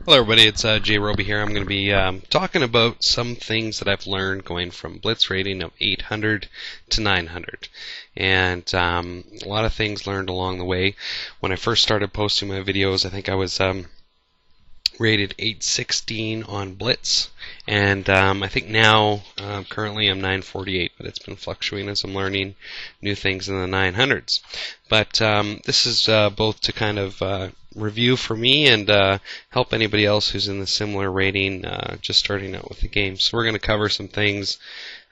Hello everybody, it's Jay Roby here. I'm going to be talking about some things that I've learned going from Blitz rating of 800 to 900. And a lot of things learned along the way. When I first started posting my videos, I think I was rated 816 on Blitz, and I think now currently I'm 948, but it's been fluctuating as I'm learning new things in the 900s. But this is both to kind of review for me and help anybody else who's in the similar rating, just starting out with the game. So we're going to cover some things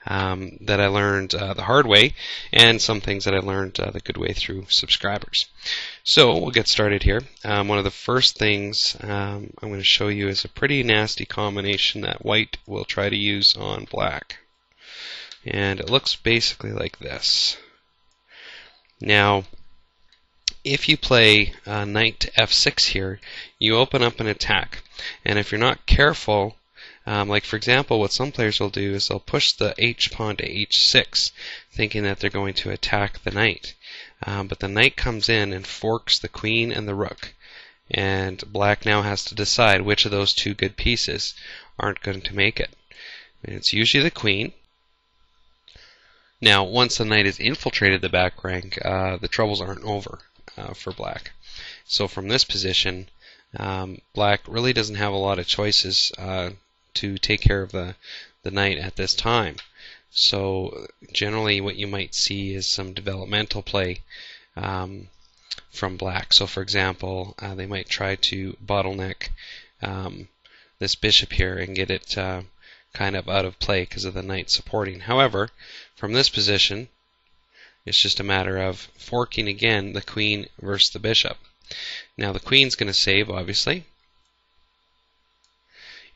that I learned the hard way, and some things that I learned the good way through subscribers. So we'll get started here. One of the first things I'm going to show you is a pretty nasty combination that white will try to use on black. And it looks basically like this. Now, if you play knight to f6 here, you open up an attack. And if you're not careful, like for example, what some players will do is they'll push the h pawn to h6, thinking that they're going to attack the knight. But the knight comes in and forks the queen and the rook. And black now has to decide which of those two good pieces aren't going to make it. And it's usually the queen. Now, once the knight has infiltrated the back rank, the troubles aren't over for black. So from this position, black really doesn't have a lot of choices to take care of the knight at this time. So generally what you might see is some developmental play from black. So for example, they might try to bottleneck this bishop here and get it kind of out of play because of the knight supporting. However, from this position, it's just a matter of forking again the queen versus the bishop. Now the queen's going to save, obviously,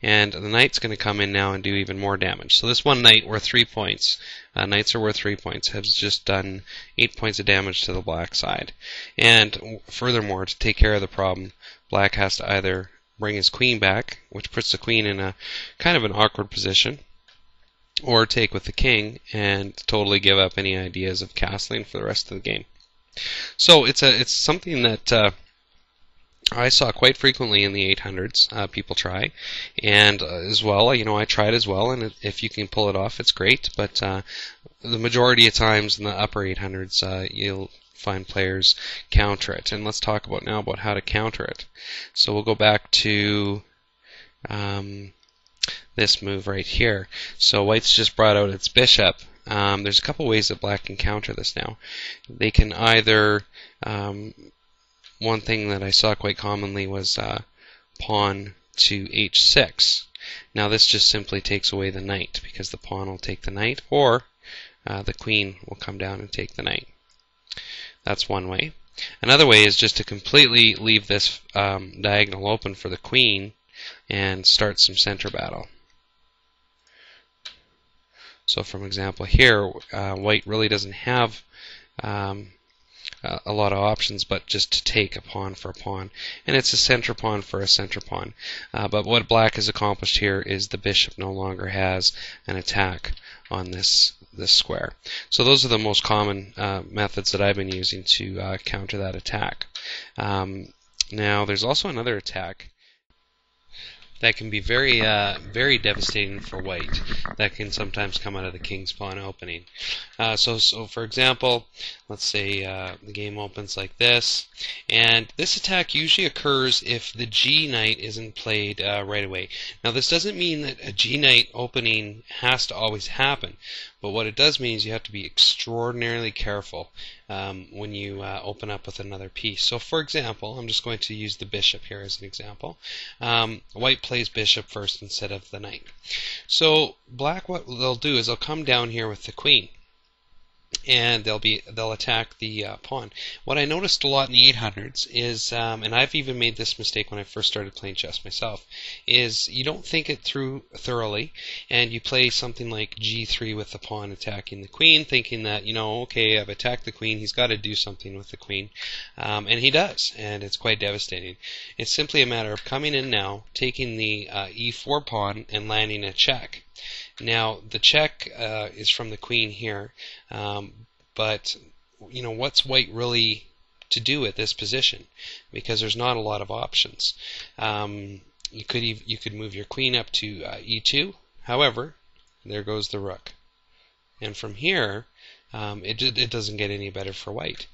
and the knight's going to come in now and do even more damage. So this one knight worth 3 points, knights are worth 3 points, has just done 8 points of damage to the black side. And furthermore, to take care of the problem, black has to either bring his queen back, which puts the queen in a kind of an awkward position, or take with the king and totally give up any ideas of castling for the rest of the game. So it's something that I saw quite frequently in the 800s. People try, and as well, I tried as well, and if you can pull it off, it's great. But the majority of times in the upper 800s, you'll find players counter it. And let's talk now about how to counter it. So we'll go back to this move right here. So white's just brought out its bishop. There's a couple ways that black can counter this now. They can either one thing that I saw quite commonly was pawn to h6. Now this just simply takes away the knight because the pawn will take the knight, or the queen will come down and take the knight. That's one way. Another way is just to completely leave this diagonal open for the queen and start some center battle. So from example here, white really doesn't have a lot of options but just to take a pawn for a pawn, and it's a center pawn for a center pawn. But what black has accomplished here is the bishop no longer has an attack on this square. So those are the most common methods that I've been using to counter that attack. Now there's also another attack that can be very devastating for white. That can sometimes come out of the king's pawn opening. So for example, let's say the game opens like this, and this attack usually occurs if the G knight isn't played right away. Now this doesn't mean that a G knight opening has to always happen, but what it does mean is you have to be extraordinarily careful when you open up with another piece. So for example, I'm just going to use the bishop here as an example. White plays bishop first instead of the knight. So black, what they'll do is they'll come down here with the queen, and they'll attack the pawn. What I noticed a lot in the 800s is, and I've even made this mistake when I first started playing chess myself, is you don't think it through thoroughly, and you play something like g3 with the pawn attacking the queen, thinking that, okay, I've attacked the queen, he's got to do something with the queen, and he does, and it's quite devastating. It's simply a matter of coming in now, taking the e4 pawn, and landing a check. Now the check is from the queen here, but what's white really to do at this position? Because there's not a lot of options. You could move your queen up to e2. However, there goes the rook. And from here, it doesn't get any better for white.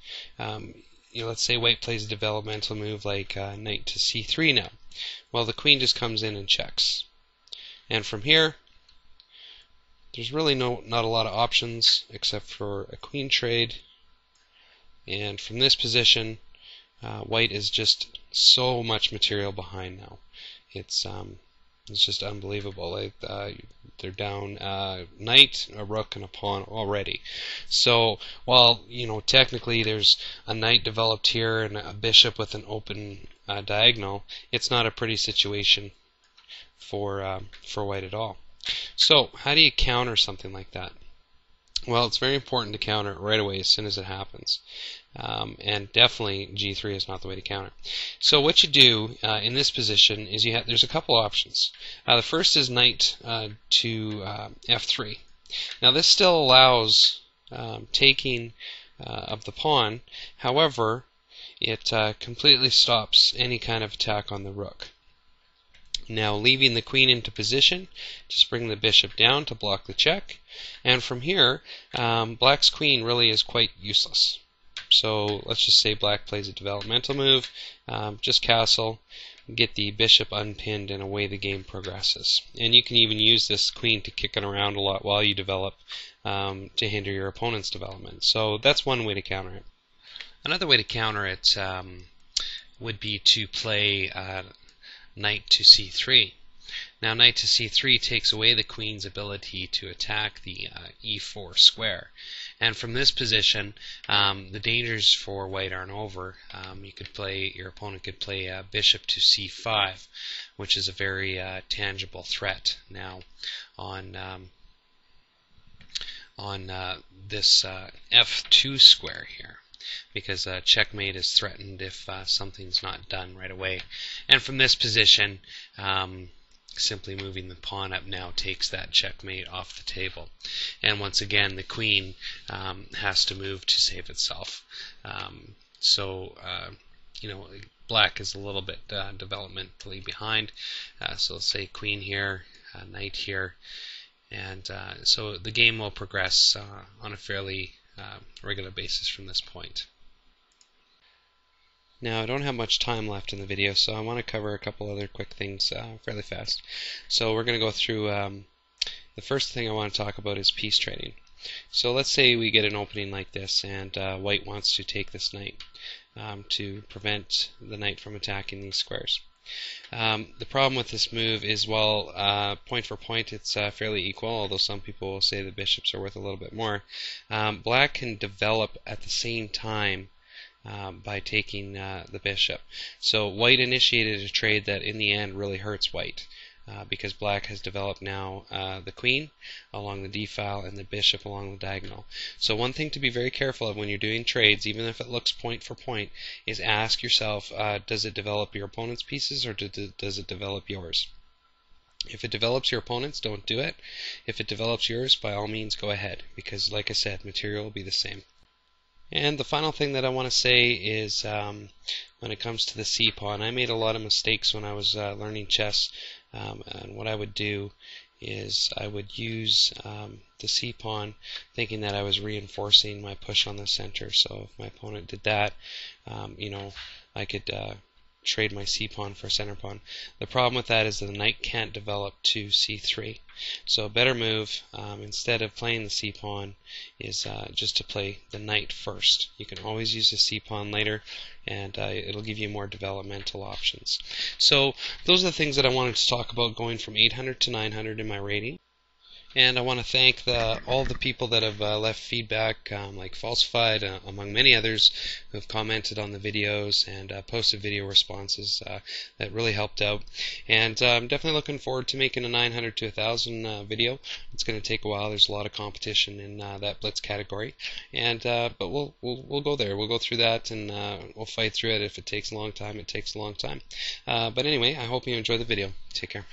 Let's say white plays a developmental move like knight to c3 now. Well, the queen just comes in and checks. And from here, there's really not a lot of options except for a queen trade. And from this position, white is just so much material behind now. It's just unbelievable. They're down knight, a rook, and a pawn already. So while technically there's a knight developed here and a bishop with an open diagonal, it's not a pretty situation for white at all. So how do you counter something like that? Well, it's very important to counter it right away as soon as it happens. And definitely G3 is not the way to counter. So what you do in this position is there's a couple options. The first is knight to F3. Now this still allows taking of the pawn. However, it completely stops any kind of attack on the rook. Now leaving the queen into position, just bring the bishop down to block the check. And from here, black's queen really is quite useless. So let's just say black plays a developmental move, just castle, get the bishop unpinned, and away the game progresses. And you can even use this queen to kick it around a lot while you develop to hinder your opponent's development. So that's one way to counter it. Another way to counter it would be to play knight to c3. Now knight to c3 takes away the queen's ability to attack the e4 square. And from this position, the dangers for white aren't over. Your opponent could play bishop to c5, which is a very tangible threat now on this f2 square here, because checkmate is threatened if something's not done right away. And from this position, simply moving the pawn up now takes that checkmate off the table. And once again, the queen has to move to save itself. Black is a little bit developmentally behind. So let's say queen here, knight here, and so the game will progress on a fairly regular basis from this point. Now I don't have much time left in the video, so I want to cover a couple other quick things fairly fast. So we're going to go through, the first thing I want to talk about is piece trading. So let's say we get an opening like this, and white wants to take this knight to prevent the knight from attacking these squares. The problem with this move is, while point for point it's fairly equal, although some people will say the bishops are worth a little bit more, black can develop at the same time by taking the bishop. So white initiated a trade that in the end really hurts white, because black has developed now the queen along the d file and the bishop along the diagonal. So one thing to be very careful of when you're doing trades, even if it looks point for point, is ask yourself, does it develop your opponent's pieces, or does it develop yours? If it develops your opponent's, don't do it. If it develops yours, by all means go ahead, because like I said, material will be the same. And the final thing that I want to say is, when it comes to the c-pawn, I made a lot of mistakes when I was learning chess, and what I would do is I would use the c-pawn thinking that I was reinforcing my push on the center. So if my opponent did that, I could trade my c-pawn for a center pawn. The problem with that is that the knight can't develop to c3. So a better move, instead of playing the c-pawn, is just to play the knight first. You can always use the c-pawn later, and it'll give you more developmental options. So those are the things that I wanted to talk about, going from 800 to 900 in my rating. And I want to thank all the people that have left feedback, like Falsified, among many others, who have commented on the videos and posted video responses. That really helped out. And I'm definitely looking forward to making a 900 to 1,000 video. It's going to take a while. There's a lot of competition in that Blitz category, and but we'll go there. We'll go through that, and we'll fight through it. If it takes a long time, it takes a long time. But anyway, I hope you enjoy the video. Take care.